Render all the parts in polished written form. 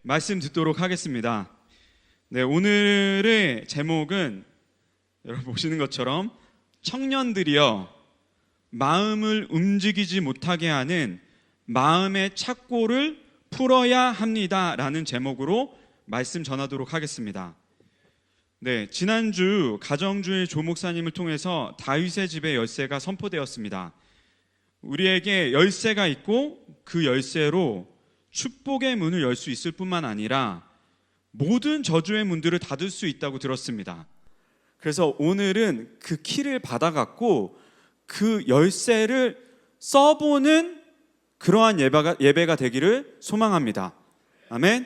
말씀 듣도록 하겠습니다. 네, 오늘의 제목은 여러분 보시는 것처럼 청년들이여 마음을 움직이지 못하게 하는 마음의 착고를 풀어야 합니다 라는 제목으로 말씀 전하도록 하겠습니다. 네, 지난주 가정주의 조 목사님을 통해서 다윗의 집의 열쇠가 선포되었습니다. 우리에게 열쇠가 있고 그 열쇠로 축복의 문을 열 수 있을 뿐만 아니라 모든 저주의 문들을 닫을 수 있다고 들었습니다. 그래서 오늘은 그 키를 받아갖고 그 열쇠를 써보는 그러한 예배가 되기를 소망합니다. 아멘.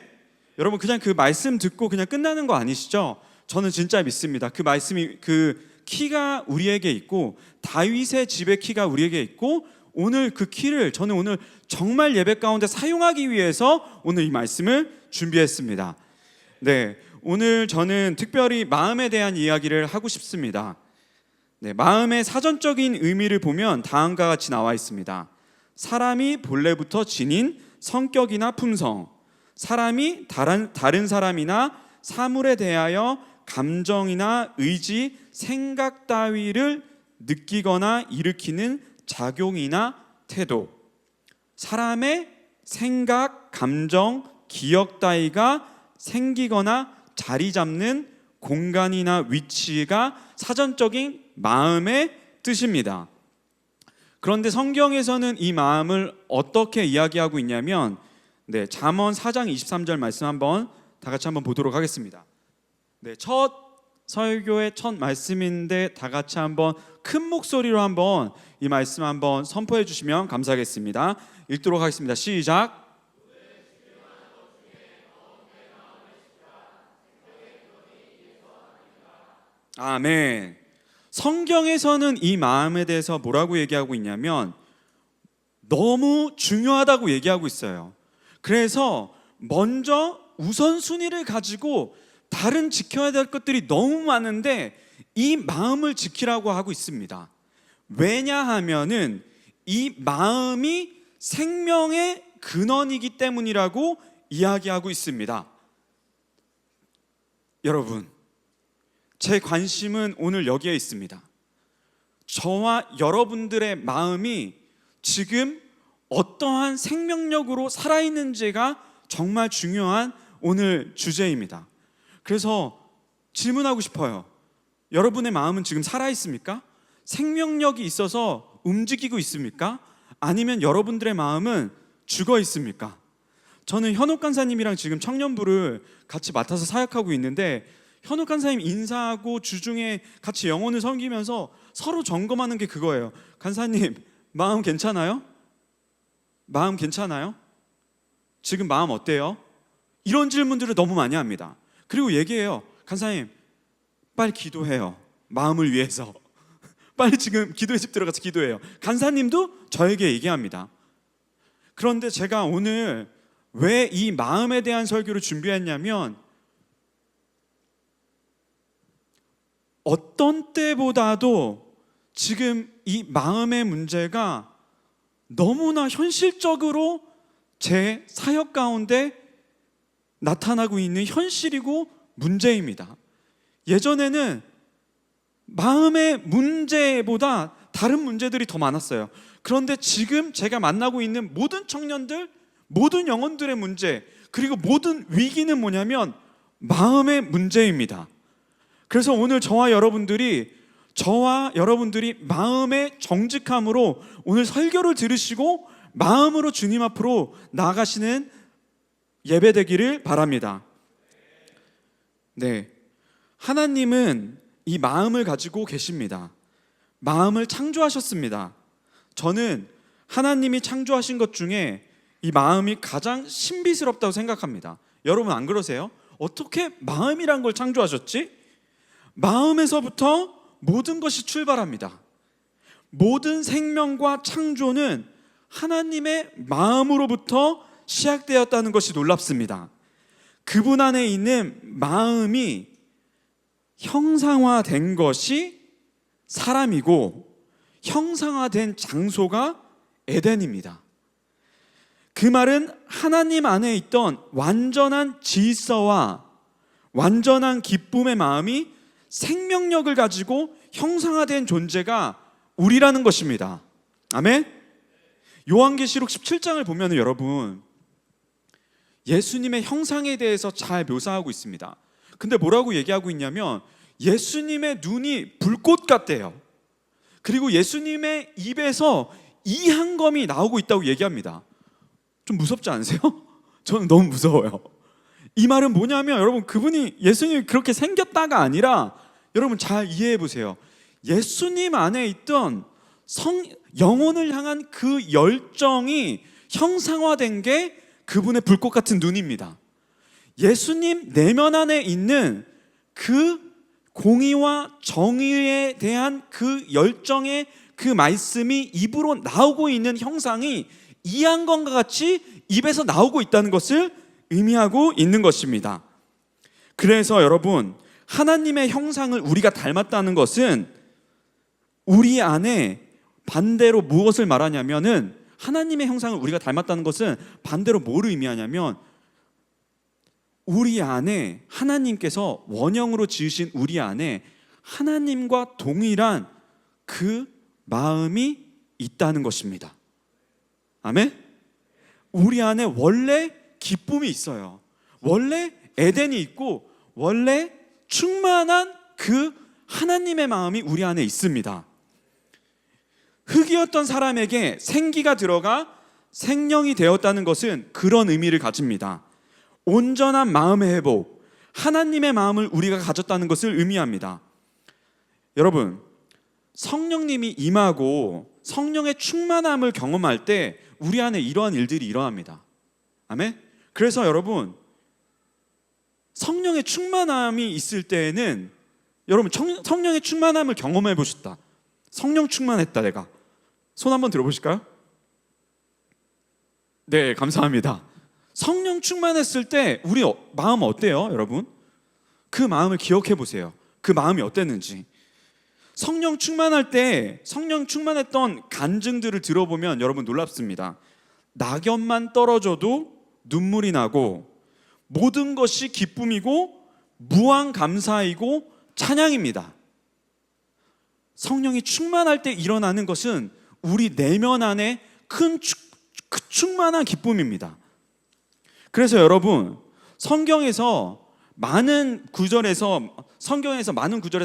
여러분 그냥 그 말씀 듣고 그냥 끝나는 거 아니시죠? 저는 진짜 믿습니다. 그 말씀이 그 키가 우리에게 있고 다윗의 집의 키가 우리에게 있고 오늘 그 키를 저는 오늘 정말 예배 가운데 사용하기 위해서 오늘 이 말씀을 준비했습니다. 네, 오늘 저는 특별히 마음에 대한 이야기를 하고 싶습니다. 네, 마음의 사전적인 의미를 보면 다음과 같이 나와 있습니다. 사람이 본래부터 지닌 성격이나 품성, 사람이 다른 사람이나 사물에 대하여 감정이나 의지, 생각 따위를 느끼거나 일으키는 작용이나 태도, 사람의 생각, 감정, 기억 따위가 생기거나 자리 잡는 공간이나 위치가 사전적인 마음의 뜻입니다. 그런데 성경에서는 이 마음을 어떻게 이야기하고 있냐면 잠언 4장 23절 말씀 한번 다 같이 한번 보도록 하겠습니다. 첫 설교의 첫 말씀인데 다 같이 한번 큰 목소리로 한번 이 말씀 한번 선포해 주시면 감사하겠습니다. 읽도록 하겠습니다. 시작. 아멘. 성경에서는 이 마음에 대해서 뭐라고 얘기하고 있냐면 너무 중요하다고 얘기하고 있어요. 그래서 먼저 우선순위를 가지고 다른 지켜야 될 것들이 너무 많은데 이 마음을 지키라고 하고 있습니다. 왜냐하면은 이 마음이 생명의 근원이기 때문이라고 이야기하고 있습니다. 여러분, 제 관심은 오늘 여기에 있습니다. 저와 여러분들의 마음이 지금 어떠한 생명력으로 살아있는지가 정말 중요한 오늘 주제입니다. 그래서 질문하고 싶어요. 여러분의 마음은 지금 살아있습니까? 생명력이 있어서 움직이고 있습니까? 아니면 여러분들의 마음은 죽어 있습니까? 저는 현옥 간사님이랑 지금 청년부를 같이 맡아서 사역하고 있는데 현옥 간사님 인사하고 주중에 같이 영혼을 섬기면서 서로 점검하는 게 그거예요. 간사님 마음 괜찮아요? 마음 괜찮아요? 지금 마음 어때요? 이런 질문들을 너무 많이 합니다. 그리고 얘기해요. 간사님 빨리 기도해요. 마음을 위해서 빨리 지금 기도의 집 들어가서 기도해요. 간사님도 저에게 얘기합니다. 그런데 제가 오늘 왜 이 마음에 대한 설교를 준비했냐면 어떤 때보다도 지금 이 마음의 문제가 너무나 현실적으로 제 사역 가운데 나타나고 있는 현실이고 문제입니다. 예전에는 마음의 문제보다 다른 문제들이 더 많았어요. 그런데 지금 제가 만나고 있는 모든 청년들, 모든 영혼들의 문제, 그리고 모든 위기는 뭐냐면 마음의 문제입니다. 그래서 오늘 저와 여러분들이 마음의 정직함으로 오늘 설교를 들으시고 마음으로 주님 앞으로 나아가시는 예배 되기를 바랍니다. 네, 하나님은 이 마음을 가지고 계십니다. 마음을 창조하셨습니다. 저는 하나님이 창조하신 것 중에 이 마음이 가장 신비스럽다고 생각합니다. 여러분 안 그러세요? 어떻게 마음이란 걸 창조하셨지? 마음에서부터 모든 것이 출발합니다. 모든 생명과 창조는 하나님의 마음으로부터 시작되었다는 것이 놀랍습니다. 그분 안에 있는 마음이 형상화된 것이 사람이고 형상화된 장소가 에덴입니다. 그 말은 하나님 안에 있던 완전한 질서와 완전한 기쁨의 마음이 생명력을 가지고 형상화된 존재가 우리라는 것입니다. 아멘. 요한계시록 17장을 보면 여러분, 예수님의 형상에 대해서 잘 묘사하고 있습니다. 근데 뭐라고 얘기하고 있냐면 예수님의 눈이 불꽃 같대요. 그리고 예수님의 입에서 이 한 검이 나오고 있다고 얘기합니다. 좀 무섭지 않으세요? 저는 너무 무서워요. 이 말은 뭐냐면 여러분, 그분이 예수님이 그렇게 생겼다가 아니라, 여러분 잘 이해해 보세요. 예수님 안에 있던 영혼을 향한 그 열정이 형상화된 게 그분의 불꽃 같은 눈입니다. 예수님 내면 안에 있는 그 공의와 정의에 대한 그 열정의 그 말씀이 입으로 나오고 있는 형상이 이한건과 같이 입에서 나오고 있다는 것을 의미하고 있는 것입니다. 그래서 여러분, 하나님의 형상을 우리가 닮았다는 것은 우리 안에 반대로 무엇을 말하냐면은, 하나님의 형상을 우리가 닮았다는 것은 반대로 뭐를 의미하냐면, 우리 안에 하나님께서 원형으로 지으신 우리 안에 하나님과 동일한 그 마음이 있다는 것입니다. 아멘? 우리 안에 원래 기쁨이 있어요. 원래 에덴이 있고 원래 충만한 그 하나님의 마음이 우리 안에 있습니다. 흙이었던 사람에게 생기가 들어가 생명이 되었다는 것은 그런 의미를 가집니다. 온전한 마음의 회복, 하나님의 마음을 우리가 가졌다는 것을 의미합니다. 여러분, 성령님이 임하고 성령의 충만함을 경험할 때 우리 안에 이러한 일들이 일어납니다. 아멘? 그래서 여러분, 성령의 충만함이 있을 때에는, 여러분 성령의 충만함을 경험해 보셨다, 성령 충만했다, 내가 손 한번 들어보실까요? 네, 감사합니다. 성령 충만했을 때 우리 마음 어때요, 여러분? 그 마음을 기억해 보세요. 그 마음이 어땠는지. 성령 충만할 때, 성령 충만했던 간증들을 들어보면 여러분 놀랍습니다. 낙엽만 떨어져도 눈물이 나고, 모든 것이 기쁨이고 무한 감사이고 찬양입니다. 성령이 충만할 때 일어나는 것은 우리 내면 안에 큰 충만한 기쁨입니다. 그래서 여러분, 성경에서 많은 구절에서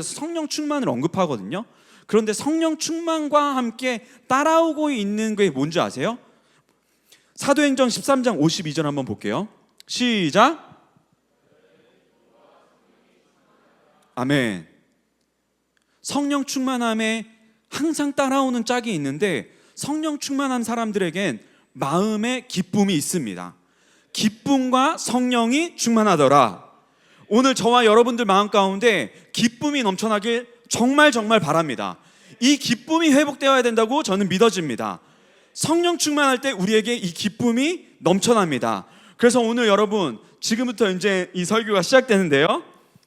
성령 충만을 언급하거든요. 그런데 성령 충만과 함께 따라오고 있는 게 뭔지 아세요? 사도행전 13장 52절 한번 볼게요. 시작. 아멘. 성령 충만함에 항상 따라오는 짝이 있는데, 성령 충만한 사람들에겐 마음의 기쁨이 있습니다. 기쁨과 성령이 충만하더라. 오늘 저와 여러분들 마음 가운데 기쁨이 넘쳐나길 정말 바랍니다. 이 기쁨이 회복되어야 된다고 저는 믿어집니다. 성령 충만할 때 우리에게 이 기쁨이 넘쳐납니다. 그래서 오늘 여러분, 지금부터 이제 이 설교가 시작되는데요.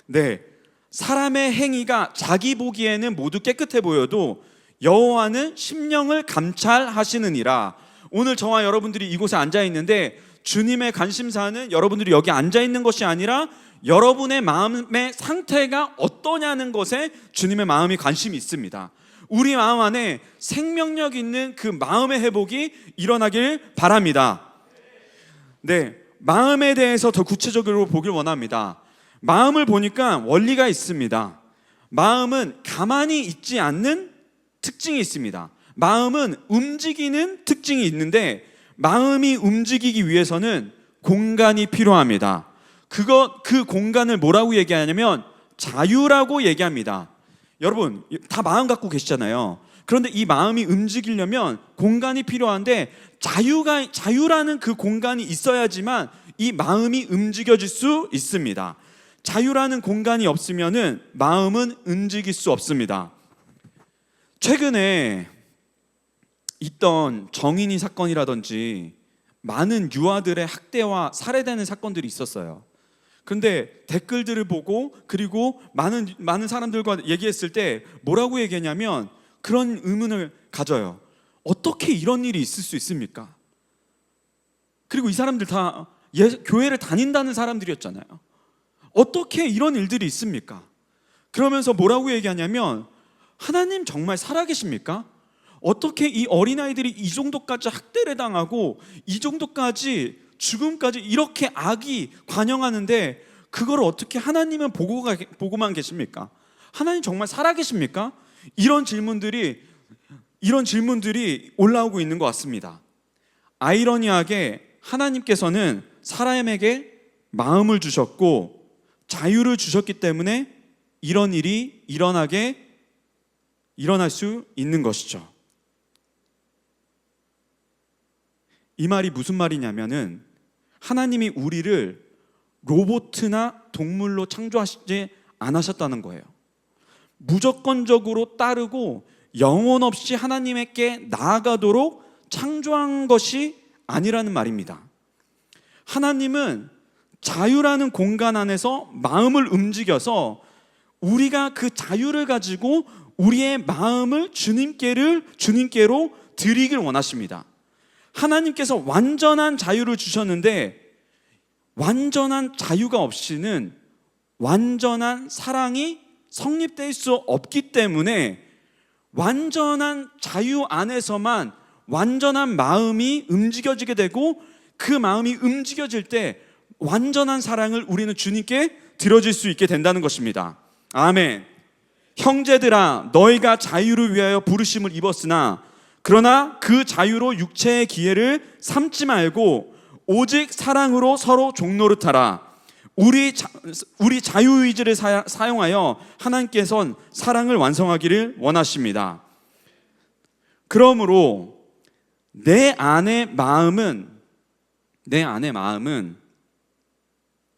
네, 사람의 행위가 자기 보기에는 모두 깨끗해 보여도 여호와는 심령을 감찰하시느니라. 오늘 저와 여러분들이 이곳에 앉아 있는데, 주님의 관심사는 여러분들이 여기 앉아 있는 것이 아니라 여러분의 마음의 상태가 어떠냐는 것에 주님의 마음이 관심이 있습니다. 우리 마음 안에 생명력 있는 그 마음의 회복이 일어나길 바랍니다. 네, 마음에 대해서 더 구체적으로 보길 원합니다. 마음을 보니까 원리가 있습니다. 마음은 가만히 있지 않는 특징이 있습니다. 마음은 움직이는 특징이 있는데, 마음이 움직이기 위해서는 공간이 필요합니다. 그 공간을 뭐라고 얘기하냐면 자유라고 얘기합니다. 여러분 다 마음 갖고 계시잖아요. 그런데 이 마음이 움직이려면 공간이 필요한데, 자유라는 그 공간이 있어야지만 이 마음이 움직여질 수 있습니다. 자유라는 공간이 없으면은 마음은 움직일 수 없습니다. 최근에 있던 정인이 사건이라든지 많은 유아들의 학대와 살해되는 사건들이 있었어요. 그런데 댓글들을 보고, 그리고 많은 사람들과 얘기했을 때 뭐라고 얘기하냐면 그런 의문을 가져요. 어떻게 이런 일이 있을 수 있습니까? 그리고 이 사람들 다 교회를 다닌다는 사람들이었잖아요. 어떻게 이런 일들이 있습니까? 그러면서 뭐라고 얘기하냐면, 하나님 정말 살아계십니까? 어떻게 이 어린아이들이 이 정도까지 학대를 당하고 이 정도까지 죽음까지 이렇게 악이 관영하는데 그걸 어떻게 하나님은 보고만 계십니까? 하나님 정말 살아계십니까? 이런 질문들이 올라오고 있는 것 같습니다. 아이러니하게 하나님께서는 사람에게 마음을 주셨고 자유를 주셨기 때문에 이런 일이 일어날 수 있는 것이죠. 이 말이 무슨 말이냐면은, 하나님이 우리를 로봇이나 동물로 창조하시지 않으셨다는 거예요. 무조건적으로 따르고 영혼 없이 하나님께 나아가도록 창조한 것이 아니라는 말입니다. 하나님은 자유라는 공간 안에서 마음을 움직여서 우리가 그 자유를 가지고 우리의 마음을 주님께로 드리길 원하십니다. 하나님께서 완전한 자유를 주셨는데 완전한 자유가 없이는 완전한 사랑이 성립될 수 없기 때문에 완전한 자유 안에서만 완전한 마음이 움직여지게 되고, 그 마음이 움직여질 때 완전한 사랑을 우리는 주님께 드려질 수 있게 된다는 것입니다. 아멘. 형제들아, 너희가 자유를 위하여 부르심을 입었으나 그러나 그 자유로 육체의 기회를 삼지 말고 오직 사랑으로 서로 종노릇하라. 우리 자유의지를 사용하여 하나님께서는 사랑을 완성하기를 원하십니다. 그러므로 내 안의 마음은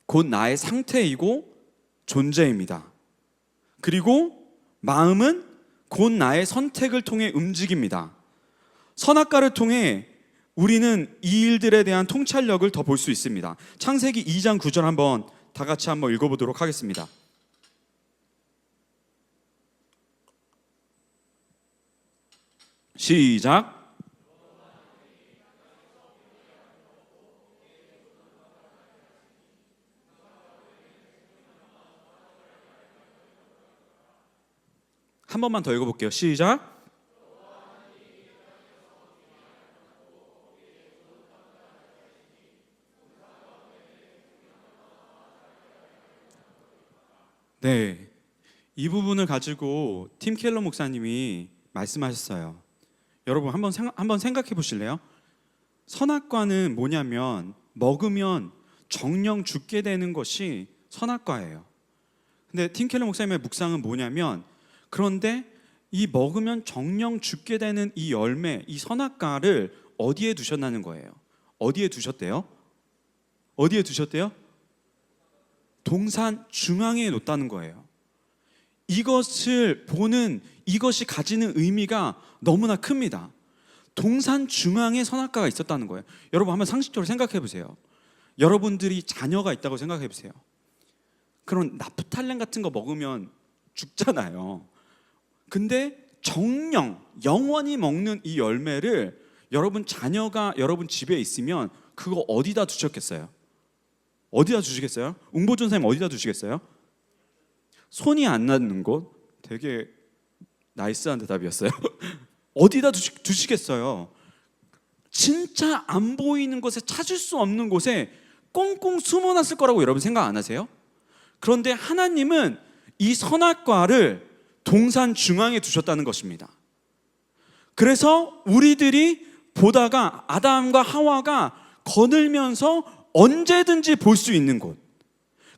곧 나의 상태이고 존재입니다. 그리고 마음은 곧 나의 선택을 통해 움직입니다. 선악과를 통해 우리는 이 일들에 대한 통찰력을 더 볼 수 있습니다. 창세기 2장 9절 한번 다 같이 한번 읽어보도록 하겠습니다. 시작. 한 번만 더 읽어볼게요. 시작. 네, 이 부분을 가지고 팀 켈러 목사님이 말씀하셨어요. 여러분 한번 생각해 보실래요? 선악과는 뭐냐면 먹으면 정령 죽게 되는 것이 선악과예요. 근데 팀 켈러 목사님의 묵상은 뭐냐면, 그런데 이 먹으면 정령 죽게 되는 이 열매, 이 선악과를 어디에 두셨다는 거예요? 어디에 두셨대요? 어디에 두셨대요? 동산 중앙에 놓았다는 거예요. 이것을 보는, 이것이 가지는 의미가 너무나 큽니다. 동산 중앙에 선악과가 있었다는 거예요. 여러분 한번 상식적으로 생각해 보세요. 여러분들이 자녀가 있다고 생각해 보세요. 그런 나프탈렌 같은 거 먹으면 죽잖아요. 근데 정령 영원히 먹는 이 열매를 여러분 자녀가 여러분 집에 있으면 그거 어디다 두셨겠어요? 어디다 두시겠어요? 웅보존 선생님 어디다 두시겠어요? 손이 안 닿는 곳? 되게 나이스한 대답이었어요. 어디다 두시겠어요? 진짜 안 보이는 곳에, 찾을 수 없는 곳에 꽁꽁 숨어놨을 거라고 여러분 생각 안 하세요? 그런데 하나님은 이 선악과를 동산 중앙에 두셨다는 것입니다. 그래서 우리들이 보다가 아담과 하와가 거닐면서 언제든지 볼 수 있는 곳,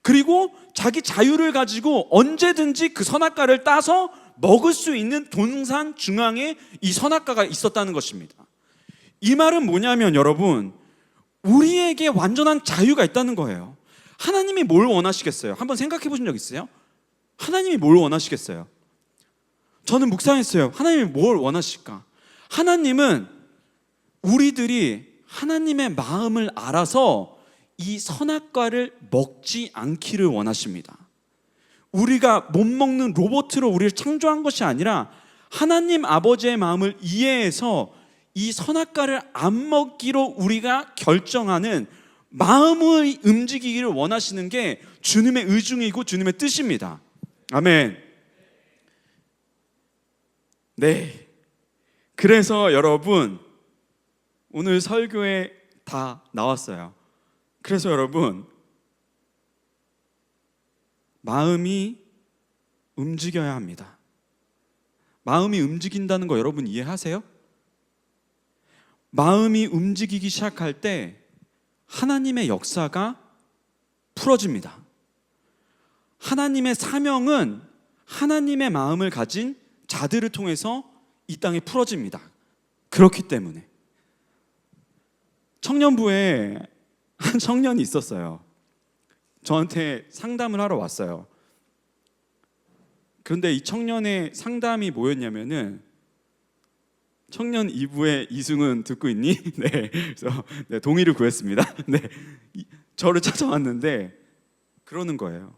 그리고 자기 자유를 가지고 언제든지 그 선악과를 따서 먹을 수 있는 동산 중앙에 이 선악과가 있었다는 것입니다. 이 말은 뭐냐면 여러분, 우리에게 완전한 자유가 있다는 거예요. 하나님이 뭘 원하시겠어요? 한번 생각해 보신 적 있어요? 하나님이 뭘 원하시겠어요? 저는 묵상했어요. 하나님이 뭘 원하실까? 하나님은 우리들이 하나님의 마음을 알아서 이 선악과를 먹지 않기를 원하십니다. 우리가 못 먹는 로봇으로 우리를 창조한 것이 아니라 하나님 아버지의 마음을 이해해서 이 선악과를 안 먹기로 우리가 결정하는 마음의 움직이기를 원하시는 게 주님의 의중이고 주님의 뜻입니다. 아멘. 네. 그래서 여러분, 오늘 설교에 다 나왔어요. 그래서 여러분, 마음이 움직여야 합니다. 마음이 움직인다는 거 여러분 이해하세요? 마음이 움직이기 시작할 때 하나님의 역사가 풀어집니다. 하나님의 사명은 하나님의 마음을 가진 자들을 통해서 이 땅에 풀어집니다. 그렇기 때문에 청년부에 한 청년이 있었어요. 저한테 상담을 하러 왔어요. 그런데 이 청년의 상담이 뭐였냐면은, 청년 2부의 이승훈 듣고 있니? 네, 그래서 네, 동의를 구했습니다. 네, 저를 찾아왔는데 그러는 거예요.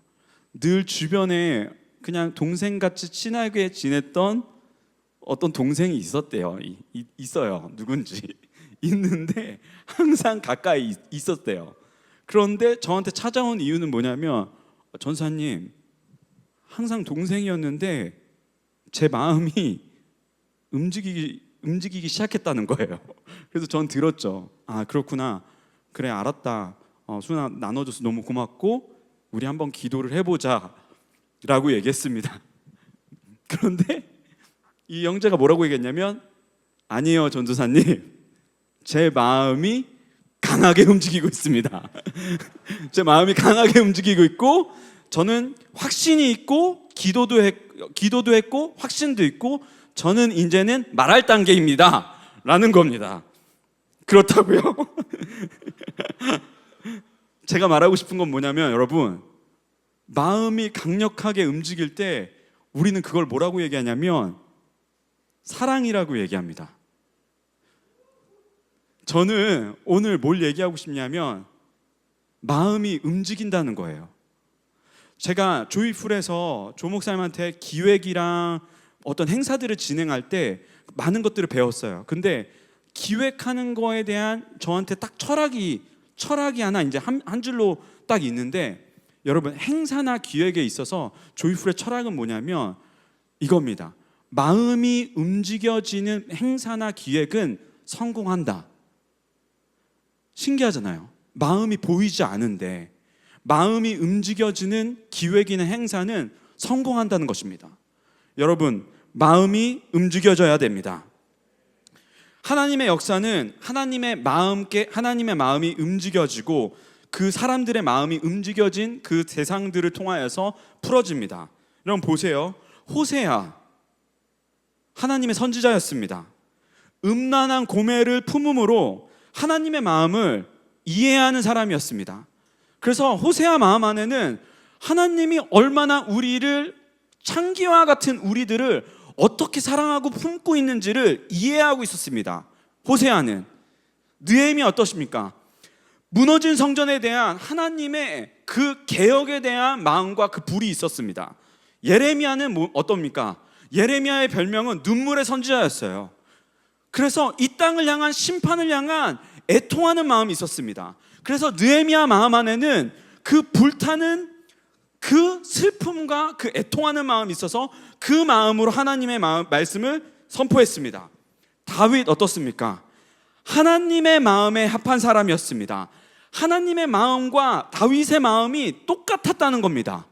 늘 주변에 그냥 동생같이 친하게 지냈던 어떤 동생이 있었대요. 있어요. 누군지 있는데 항상 가까이 있었대요. 그런데 저한테 찾아온 이유는 뭐냐면, 전사님, 항상 동생이었는데 제 마음이 움직이기 시작했다는 거예요. 그래서 전 들었죠. 아, 그렇구나. 그래, 알았다. 수나 나눠줘서 너무 고맙고 우리 한번 기도를 해보자 라고 얘기했습니다. 그런데 이 형제가 뭐라고 얘기했냐면, 아니에요 전도사님, 제 마음이 강하게 움직이고 있습니다. 제 마음이 강하게 움직이고 있고 저는 확신이 있고 기도도 했고 확신도 있고 저는 이제는 말할 단계입니다 라는 겁니다. 그렇다고요? 제가 말하고 싶은 건 뭐냐면, 여러분, 마음이 강력하게 움직일 때 우리는 그걸 뭐라고 얘기하냐면 사랑이라고 얘기합니다. 저는 오늘 뭘 얘기하고 싶냐면 마음이 움직인다는 거예요. 제가 조이풀에서 조 목사님한테 기획이랑 어떤 행사들을 진행할 때 많은 것들을 배웠어요. 근데 기획하는 거에 대한 저한테 딱 철학이 하나 이제 한 줄로 딱 있는데, 여러분, 행사나 기획에 있어서 조이풀의 철학은 뭐냐면 이겁니다. 마음이 움직여지는 행사나 기획은 성공한다. 신기하잖아요. 마음이 보이지 않은데 마음이 움직여지는 기획이나 행사는 성공한다는 것입니다. 여러분, 마음이 움직여져야 됩니다. 하나님의 역사는 하나님의 마음이 움직여지고 그 사람들의 마음이 움직여진 그 대상들을 통하여서 풀어집니다. 여러분 보세요. 호세아, 하나님의 선지자였습니다. 음란한 고멜을 품음으로 하나님의 마음을 이해하는 사람이었습니다. 그래서 호세아 마음 안에는 하나님이 얼마나 우리를, 창기와 같은 우리들을 어떻게 사랑하고 품고 있는지를 이해하고 있었습니다. 호세아는. 느헤미야 어떠십니까? 무너진 성전에 대한 하나님의 그 개혁에 대한 마음과 그 불이 있었습니다. 예레미야는 어떻습니까? 예레미야의 별명은 눈물의 선지자였어요. 그래서 이 땅을 향한 심판을 향한 애통하는 마음이 있었습니다. 그래서 느헤미야 마음 안에는 그 불타는 그 슬픔과 그 애통하는 마음이 있어서 그 마음으로 하나님의 말씀을 선포했습니다. 다윗 어떻습니까? 하나님의 마음에 합한 사람이었습니다. 하나님의 마음과 다윗의 마음이 똑같았다는 겁니다.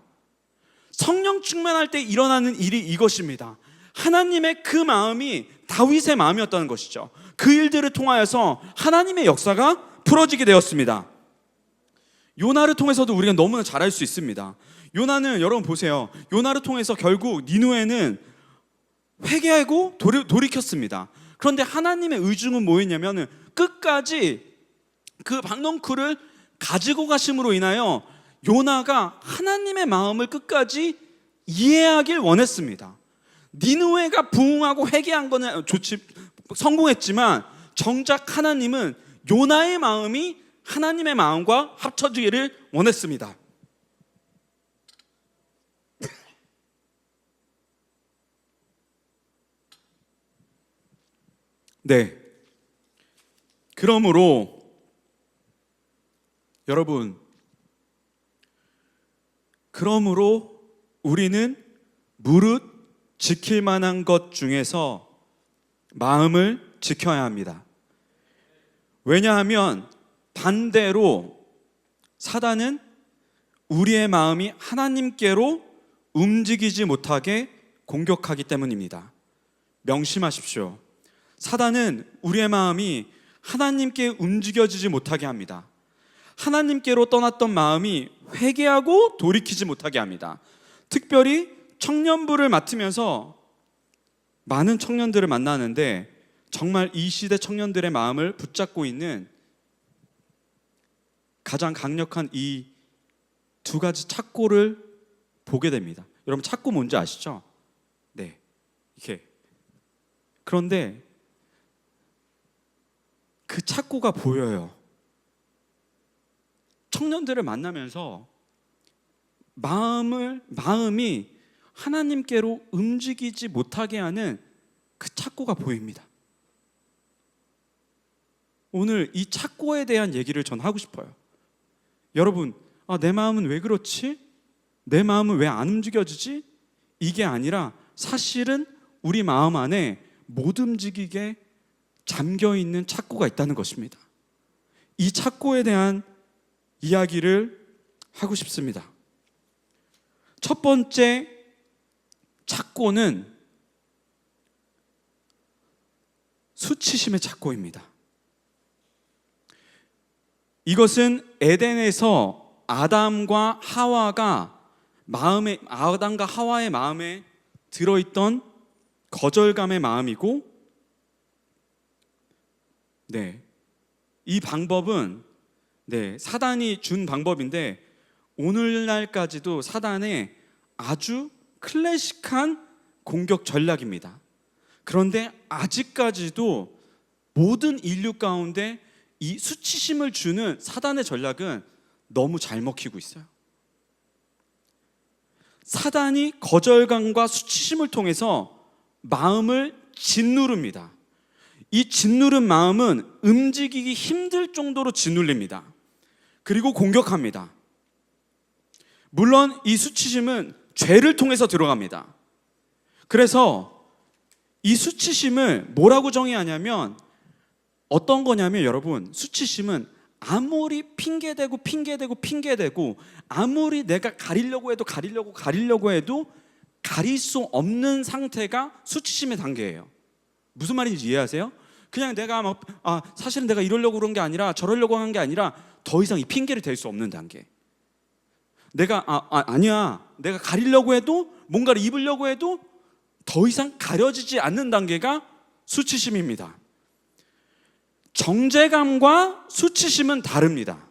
성령 충만할 때 일어나는 일이 이것입니다. 하나님의 그 마음이 다윗의 마음이었다는 것이죠. 그 일들을 통하여서 하나님의 역사가 풀어지게 되었습니다. 요나를 통해서도 우리가 너무나 잘 알 수 있습니다. 요나는, 여러분 보세요. 요나를 통해서 결국 니누에는 회개하고 돌이켰습니다. 그런데 하나님의 의중은 뭐였냐면 끝까지 그 박넝쿨을 가지고 가심으로 인하여 요나가 하나님의 마음을 끝까지 이해하길 원했습니다. 니느웨가 부흥하고 회개한 거는 성공했지만 정작 하나님은 요나의 마음이 하나님의 마음과 합쳐지기를 원했습니다. 네, 그러므로 여러분, 우리는 무릇 지킬 만한 것 중에서 마음을 지켜야 합니다. 왜냐하면 반대로 사단은 우리의 마음이 하나님께로 움직이지 못하게 공격하기 때문입니다. 명심하십시오. 사단은 우리의 마음이 하나님께 움직여지지 못하게 합니다. 하나님께로 떠났던 마음이 회개하고 돌이키지 못하게 합니다. 특별히 청년부를 맡으면서 많은 청년들을 만나는데 정말 이 시대 청년들의 마음을 붙잡고 있는 가장 강력한 이 두 가지 착고를 보게 됩니다. 여러분, 착고 뭔지 아시죠? 네, 이렇게. 그런데 그 착고가 보여요. 청년들을 만나면서 마음이 하나님께로 움직이지 못하게 하는 그 착고가 보입니다. 오늘 이 착고에 대한 얘기를 전 하고 싶어요. 여러분, 내 마음은 왜 그렇지? 내 마음은 왜 안 움직여지지? 이게 아니라 사실은 우리 마음 안에 못 움직이게 잠겨있는 착고가 있다는 것입니다. 이 착고에 대한 이야기를 하고 싶습니다. 첫 번째 착고는 수치심의 착고입니다. 이것은 에덴에서 아담과 하와의 마음에 들어있던 거절감의 마음이고, 이 방법은 사단이 준 방법인데 오늘날까지도 사단의 아주 클래식한 공격 전략입니다. 그런데 아직까지도 모든 인류 가운데 이 수치심을 주는 사단의 전략은 너무 잘 먹히고 있어요. 사단이 거절감과 수치심을 통해서 마음을 짓누릅니다. 이 짓누른 마음은 움직이기 힘들 정도로 짓눌립니다. 그리고 공격합니다. 물론 이 수치심은 죄를 통해서 들어갑니다. 그래서 이 수치심을 뭐라고 정의하냐면 어떤 거냐면, 여러분, 수치심은 아무리 핑계대고 아무리 내가 가리려고 해도 가릴 수 없는 상태가 수치심의 단계예요. 무슨 말인지 이해하세요? 그냥 내가 사실은 내가 이러려고 그런 게 아니라 저러려고 한 게 아니라 더 이상 이 핑계를 댈 수 없는 단계. 내가 아니야, 내가 가리려고 해도 뭔가를 입으려고 해도 더 이상 가려지지 않는 단계가 수치심입니다. 정죄감과 수치심은 다릅니다.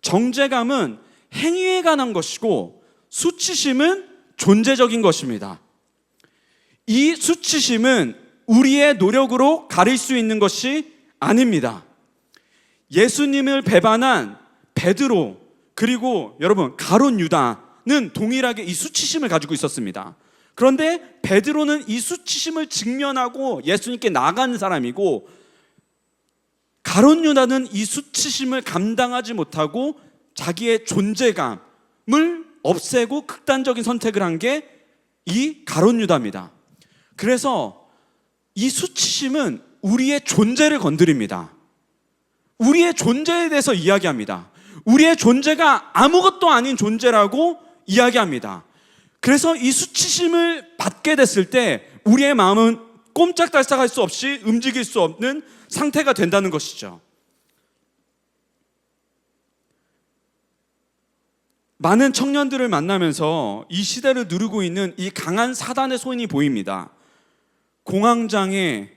정죄감은 행위에 관한 것이고 수치심은 존재적인 것입니다. 이 수치심은 우리의 노력으로 가릴 수 있는 것이 아닙니다. 예수님을 배반한 베드로, 그리고 여러분 가룟 유다는 동일하게 이 수치심을 가지고 있었습니다. 그런데 베드로는 이 수치심을 직면하고 예수님께 나간 사람이고, 가룟 유다는 이 수치심을 감당하지 못하고 자기의 존재감을 없애고 극단적인 선택을 한 게 이 가룟 유다입니다. 그래서 이 수치심은 우리의 존재를 건드립니다. 우리의 존재에 대해서 이야기합니다. 우리의 존재가 아무것도 아닌 존재라고 이야기합니다. 그래서 이 수치심을 받게 됐을 때 우리의 마음은 꼼짝달싹할 수 없이 움직일 수 없는 상태가 된다는 것이죠. 많은 청년들을 만나면서 이 시대를 누르고 있는 이 강한 사단의 손이 보입니다. 공황장애,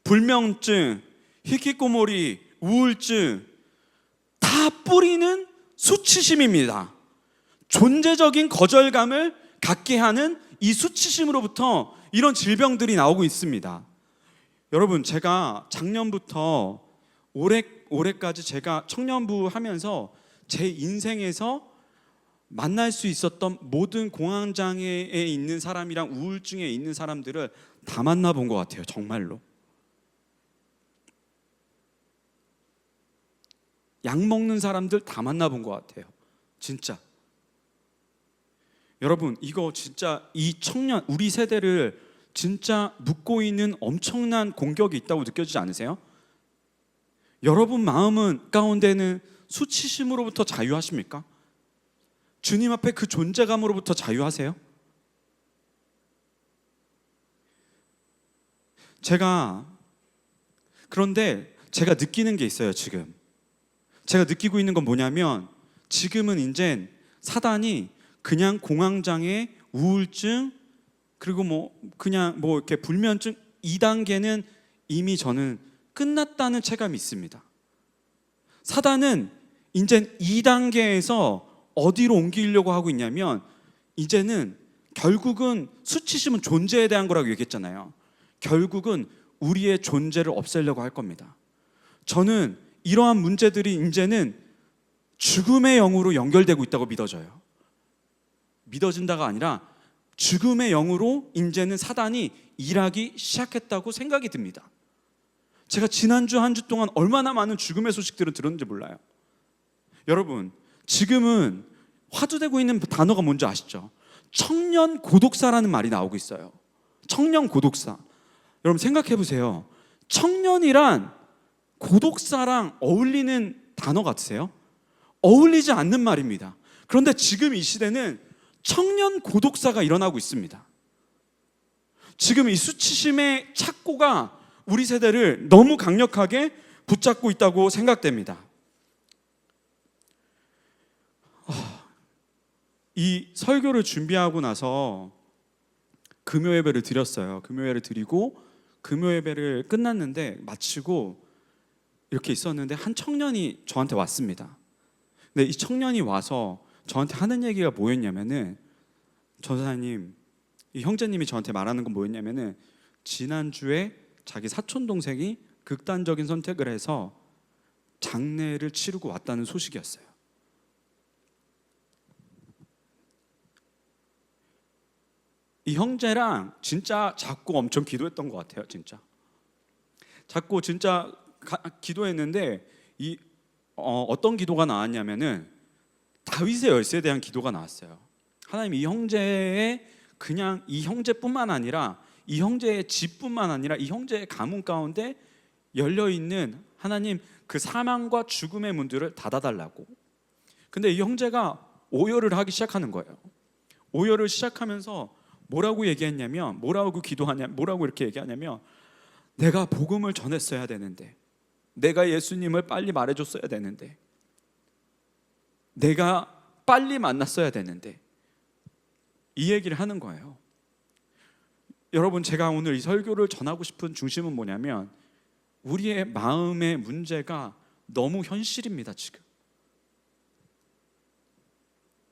불면증, 히키코모리, 우울증, 다 뿌리는 수치심입니다. 존재적인 거절감을 갖게 하는 이 수치심으로부터 이런 질병들이 나오고 있습니다. 여러분, 제가 작년부터 올해까지 제가 청년부 하면서 제 인생에서 만날 수 있었던 모든 공황장애에 있는 사람이랑 우울증에 있는 사람들을 다 만나본 것 같아요. 정말로. 약 먹는 사람들 다 만나본 것 같아요. 진짜. 여러분, 이거 진짜 이 청년, 우리 세대를 진짜 묶고 있는 엄청난 공격이 있다고 느껴지지 않으세요? 여러분 마음은 가운데는 수치심으로부터 자유하십니까? 주님 앞에 그 존재감으로부터 자유하세요? 그런데 제가 느끼는 게 있어요. 지금 제가 느끼고 있는 건 뭐냐면, 지금은 이제 사단이 그냥 공황장애, 우울증, 그리고 그냥 이렇게 불면증 2단계는 이미 저는 끝났다는 체감이 있습니다. 사단은 이제 2단계에서 어디로 옮기려고 하고 있냐면, 이제는 결국은 수치심은 존재에 대한 거라고 얘기했잖아요. 결국은 우리의 존재를 없애려고 할 겁니다. 저는 이러한 문제들이 이제는 죽음의 영으로 연결되고 있다고 믿어져요. 믿어진다가 아니라 죽음의 영으로 이제는 사단이 일하기 시작했다고 생각이 듭니다. 제가 지난주 한 주 동안 얼마나 많은 죽음의 소식들을 들었는지 몰라요. 여러분, 지금은 화두되고 있는 단어가 뭔지 아시죠? 청년 고독사라는 말이 나오고 있어요. 청년 고독사. 여러분 생각해 보세요. 청년이란 고독사랑 어울리는 단어 같으세요? 어울리지 않는 말입니다. 그런데 지금 이 시대는 청년 고독사가 일어나고 있습니다. 지금 이 수치심의 착고가 우리 세대를 너무 강력하게 붙잡고 있다고 생각됩니다. 이 설교를 준비하고 나서 금요 예배를 드렸어요. 금요 예배를 드리고 금요 예배를 끝났는데 마치고 이렇게 있었는데 한 청년이 저한테 왔습니다. 근데 이 청년이 와서 저한테 하는 얘기가 뭐였냐면은, 전사님, 이 형제님이 저한테 말하는 건 뭐였냐면은, 지난주에 자기 사촌 동생이 극단적인 선택을 해서 장례를 치르고 왔다는 소식이었어요. 이 형제랑 진짜 자꾸 엄청 기도했던 것 같아요. 진짜 자꾸 진짜 기도했는데 어떤 기도가 나왔냐면은 다윗의 열쇠에 대한 기도가 나왔어요. 하나님, 이 형제의 그냥 이 형제뿐만 아니라 이 형제의 집뿐만 아니라 이 형제의 가문 가운데 열려있는 하나님 그 사망과 죽음의 문들을 닫아달라고. 근데 이 형제가 오열을 하기 시작하는 거예요. 오열을 시작하면서 뭐라고 얘기했냐면, 뭐라고 이렇게 얘기하냐면, 내가 복음을 전했어야 되는데, 내가 예수님을 빨리 말해줬어야 되는데, 내가 빨리 만났어야 되는데, 이 얘기를 하는 거예요. 여러분, 제가 오늘 이 설교를 전하고 싶은 중심은 뭐냐면, 우리의 마음의 문제가 너무 현실입니다. 지금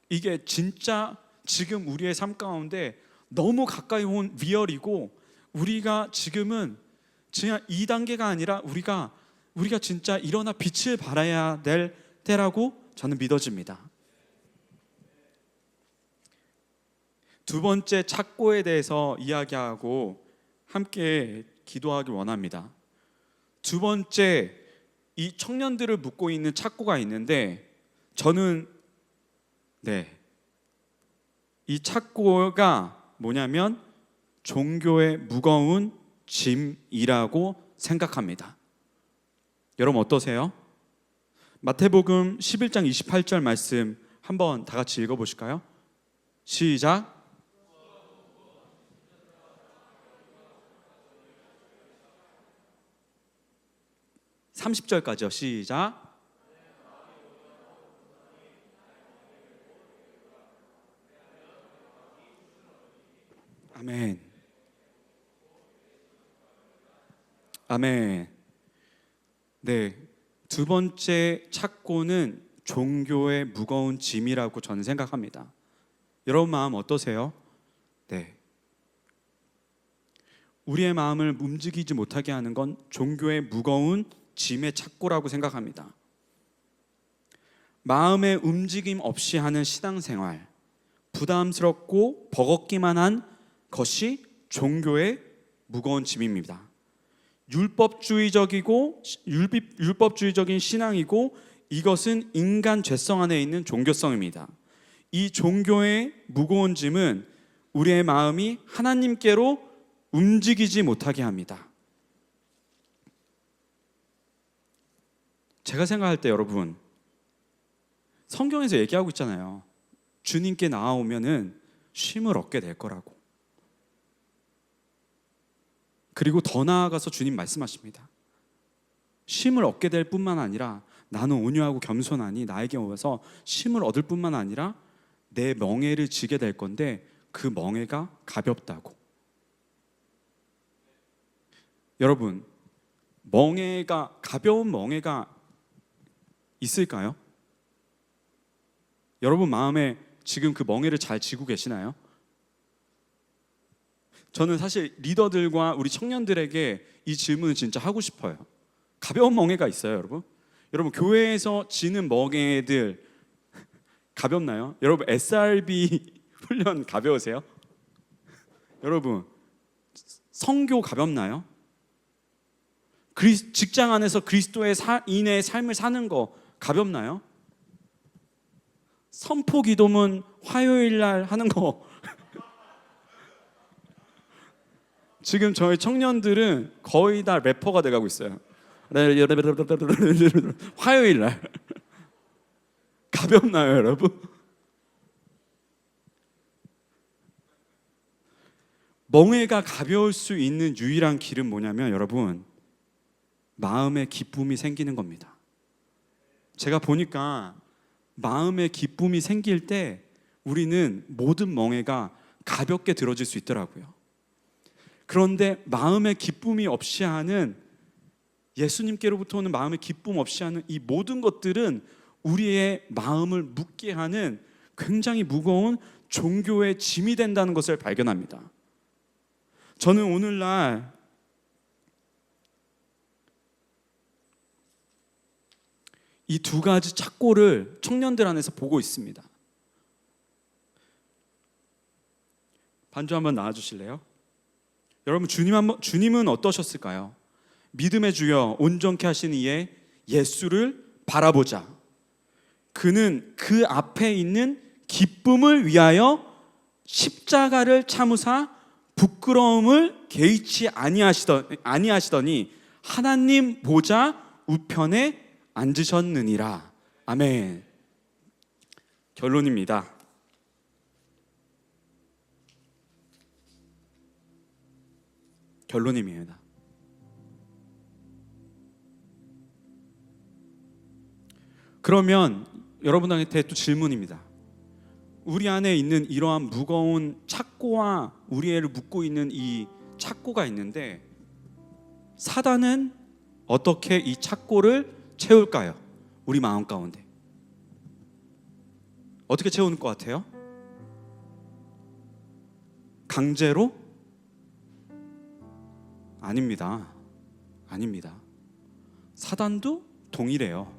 이게 진짜 지금 우리의 삶 가운데 너무 가까이 온 리얼이고, 우리가 지금은 그냥 2단계가 아니라 우리가 진짜 일어나 빛을 발해야 될 때라고 저는 믿어집니다. 두 번째 착고에 대해서 이야기하고 함께 기도하길 원합니다. 두 번째, 이 청년들을 묶고 있는 착고가 있는데, 저는 이 착고가 뭐냐면 종교의 무거운 짐이라고 생각합니다. 여러분 어떠세요? 마태복음 11장 28절 말씀 한번 다 같이 읽어보실까요? 시작. 30절까지요. 시작. 아멘. 아멘. 네, 두 번째 착고는 종교의 무거운 짐이라고 저는 생각합니다. 여러분 마음 어떠세요? 네, 우리의 마음을 움직이지 못하게 하는 건 종교의 무거운 짐의 착고라고 생각합니다. 마음의 움직임 없이 하는 신앙생활, 부담스럽고 버겁기만 한 것이 종교의 무거운 짐입니다. 율법주의적인 신앙이고 이것은 인간 죄성 안에 있는 종교성입니다. 이 종교의 무거운 짐은 우리의 마음이 하나님께로 움직이지 못하게 합니다. 제가 생각할 때 여러분, 성경에서 얘기하고 있잖아요. 주님께 나아오면은 쉼을 얻게 될 거라고. 그리고 더 나아가서 주님 말씀하십니다. 쉼을 얻게 될 뿐만 아니라 나는 온유하고 겸손하니 나에게 오셔서 쉼을 얻을 뿐만 아니라 내 멍에를 지게 될 건데 그 멍에가 가볍다고. 여러분, 가벼운 멍에가 있을까요? 여러분 마음에 지금 그 멍에를 잘 지고 계시나요? 저는 사실 리더들과 우리 청년들에게 이 질문을 진짜 하고 싶어요. 가벼운 멍에가 있어요, 여러분? 여러분 교회에서 지는 멍에들 가볍나요? 여러분 SRB 훈련 가벼우세요? 여러분 선교 가볍나요? 직장 안에서 그리스도의 인의 삶을 사는 거 가볍나요? 선포 기도문 화요일 날 하는 거 지금 저희 청년들은 거의 다 래퍼가 돼가고 있어요. 화요일 날 가볍나요, 여러분? 멍에가 가벼울 수 있는 유일한 길은 뭐냐면 여러분, 마음에 기쁨이 생기는 겁니다. 제가 보니까 마음에 기쁨이 생길 때 우리는 모든 멍에가 가볍게 들어질 수 있더라고요. 그런데 마음에 기쁨이 없이 하는, 예수님께로부터 오는 마음의 기쁨 없이 하는 이 모든 것들은 우리의 마음을 묶게 하는 굉장히 무거운 종교의 짐이 된다는 것을 발견합니다. 저는 오늘날 이 두 가지 착고를 청년들 안에서 보고 있습니다. 반주 한번 나와주실래요? 여러분 주님은 어떠셨을까요? 믿음의 주여 온전케 하신 이의 예수를 바라보자. 그는 그 앞에 있는 기쁨을 위하여 십자가를 참으사 부끄러움을 개의치 아니하시더니 하나님 보좌 우편에 앉으셨느니라. 아멘. 결론입니다. 결론입니다. 그러면 여러분한테 또 질문입니다. 우리 안에 있는 이러한 무거운 착고와 우리를 묶고 있는 이 착고가 있는데 사단은 어떻게 이 착고를 채울까요? 우리 마음 가운데 어떻게 채우는 것 같아요? 강제로? 아닙니다. 사단도 동일해요.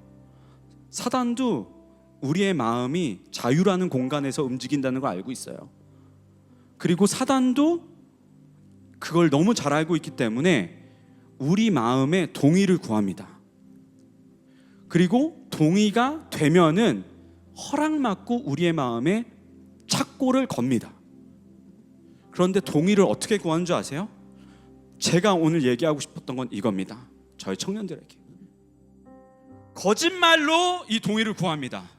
사단도 우리의 마음이 자유라는 공간에서 움직인다는 걸 알고 있어요. 그리고 사단도 그걸 너무 잘 알고 있기 때문에 우리 마음에 동의를 구합니다. 그리고 동의가 되면은 허락받고 우리의 마음에 착고를 겁니다. 그런데 동의를 어떻게 구하는 줄 아세요? 제가 오늘 얘기하고 싶었던 건 이겁니다. 저희 청년들에게 거짓말로 이 동의를 구합니다.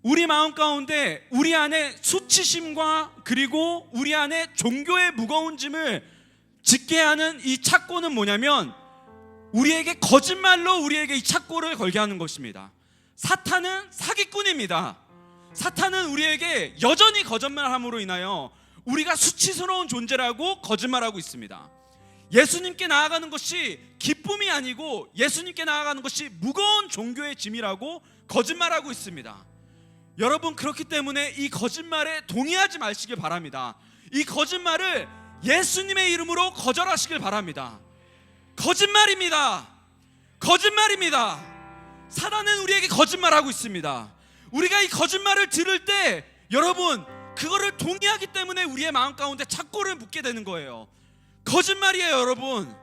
우리 마음 가운데 우리 안에 수치심과 그리고 우리 안에 종교의 무거운 짐을 짓게 하는 이 착고는 뭐냐면 우리에게 거짓말로 우리에게 이 착고를 걸게 하는 것입니다. 사탄은 사기꾼입니다. 사탄은 우리에게 여전히 거짓말함으로 인하여 우리가 수치스러운 존재라고 거짓말하고 있습니다. 예수님께 나아가는 것이 기쁨이 아니고 예수님께 나아가는 것이 무거운 종교의 짐이라고 거짓말하고 있습니다. 여러분 그렇기 때문에 이 거짓말에 동의하지 마시길 바랍니다. 이 거짓말을 예수님의 이름으로 거절하시길 바랍니다. 거짓말입니다. 사단은 우리에게 거짓말하고 있습니다. 우리가 이 거짓말을 들을 때 여러분 그거를 동의하기 때문에 우리의 마음 가운데 착고를 묻게 되는 거예요. 거짓말이에요. 여러분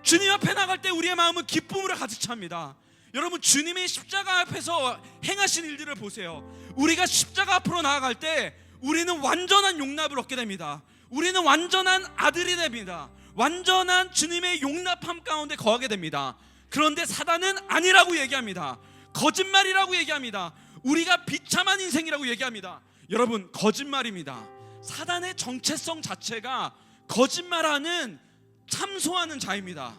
주님 앞에 나갈 때 우리의 마음은 기쁨으로 가득 찹니다. 여러분, 주님의 십자가 앞에서 행하신 일들을 보세요. 우리가 십자가 앞으로 나아갈 때 우리는 완전한 용납을 얻게 됩니다. 우리는 완전한 아들이 됩니다. 완전한 주님의 용납함 가운데 거하게 됩니다. 그런데 사단은 아니라고 얘기합니다. 거짓말이라고 얘기합니다. 우리가 비참한 인생이라고 얘기합니다. 여러분, 거짓말입니다. 사단의 정체성 자체가 거짓말하는, 참소하는 자입니다.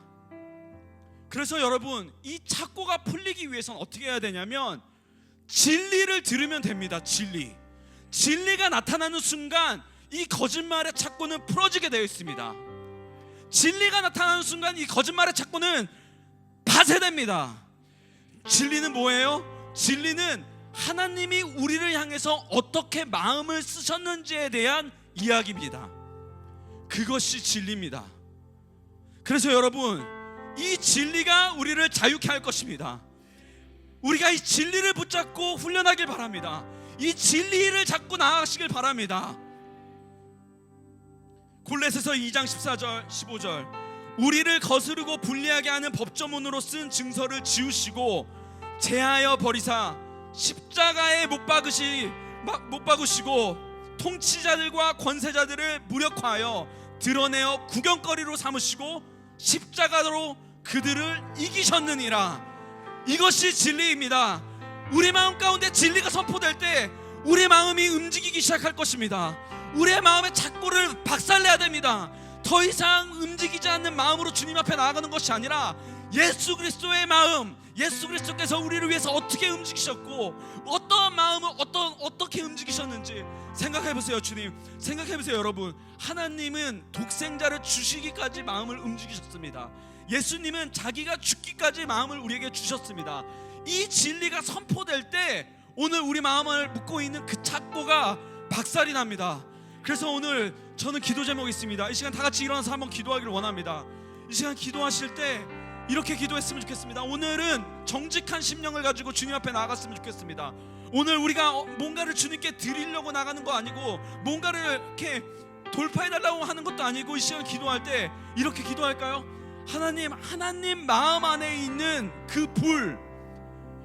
그래서 여러분, 이 착고가 풀리기 위해서는 어떻게 해야 되냐면 진리를 들으면 됩니다. 진리가 나타나는 순간 이 거짓말의 착고는 풀어지게 되어 있습니다. 진리가 나타나는 순간 이 거짓말의 착고는 파쇄됩니다. 진리는 뭐예요? 진리는 하나님이 우리를 향해서 어떻게 마음을 쓰셨는지에 대한 이야기입니다. 그것이 진리입니다. 그래서 여러분, 이 진리가 우리를 자유케 할 것입니다. 우리가 이 진리를 붙잡고 훈련하길 바랍니다. 이 진리를 잡고 나아가시길 바랍니다. 골로새서 2장 14절 15절, 우리를 거스르고 불리하게 하는 법조문으로 쓴 증서를 지우시고 제하여 버리사 십자가에 못 박으시고 통치자들과 권세자들을 무력화하여 드러내어 구경거리로 삼으시고 십자가로 그들을 이기셨느니라. 이것이 진리입니다. 우리 마음 가운데 진리가 선포될 때 우리 마음이 움직이기 시작할 것입니다. 우리의 마음의 착고를 박살내야 됩니다. 더 이상 움직이지 않는 마음으로 주님 앞에 나아가는 것이 아니라 예수 그리스도의 마음, 예수 그리스도께서 우리를 위해서 어떻게 움직이셨고 어떠한 마음을 어떻게 움직이셨는지 생각해보세요. 주님, 생각해보세요. 여러분, 하나님은 독생자를 주시기까지 마음을 움직이셨습니다. 예수님은 자기가 죽기까지 마음을 우리에게 주셨습니다. 이 진리가 선포될 때 오늘 우리 마음을 묻고 있는 그 착고가 박살이 납니다. 그래서 오늘 저는 기도 제목이 있습니다. 이 시간 다 같이 일어나서 한번 기도하기를 원합니다. 이 시간 기도하실 때 이렇게 기도했으면 좋겠습니다. 오늘은 정직한 심령을 가지고 주님 앞에 나아갔으면 좋겠습니다. 오늘 우리가 뭔가를 주님께 드리려고 나가는 거 아니고 뭔가를 이렇게 돌파해달라고 하는 것도 아니고 이 시간 기도할 때 이렇게 기도할까요? 하나님 마음 안에 있는 그 불,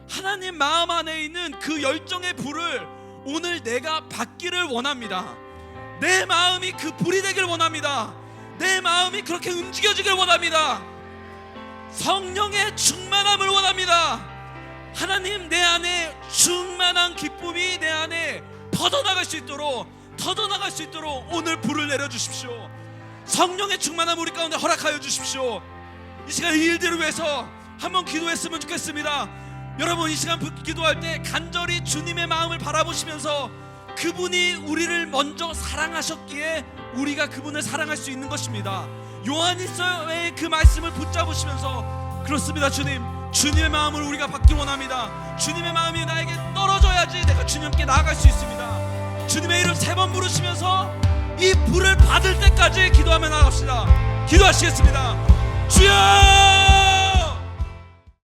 하나님 마음 안에 있는 그 열정의 불을 오늘 내가 받기를 원합니다. 내 마음이 그 불이 되길 원합니다. 내 마음이 그렇게 움직여지길 원합니다. 성령의 충만함을 원합니다. 하나님, 내 안에 충만한 기쁨이 내 안에 터져나갈 수 있도록 오늘 불을 내려주십시오. 성령의 충만함 우리 가운데 허락하여 주십시오. 이 시간 이 일들을 위해서 한번 기도했으면 좋겠습니다. 여러분, 이 시간 기도할 때 간절히 주님의 마음을 바라보시면서 그분이 우리를 먼저 사랑하셨기에 우리가 그분을 사랑할 수 있는 것입니다. 요한일서의 그 말씀을 붙잡으시면서, 그렇습니다. 주님의 마음을 우리가 받기 원합니다. 주님의 마음이 나에게 떨어져야지 내가 주님께 나아갈 수 있습니다. 주님의 이름 3번 부르시면서 이 불을 받을 때까지 기도하며 나갑시다. 기도하시겠습니다. 주여!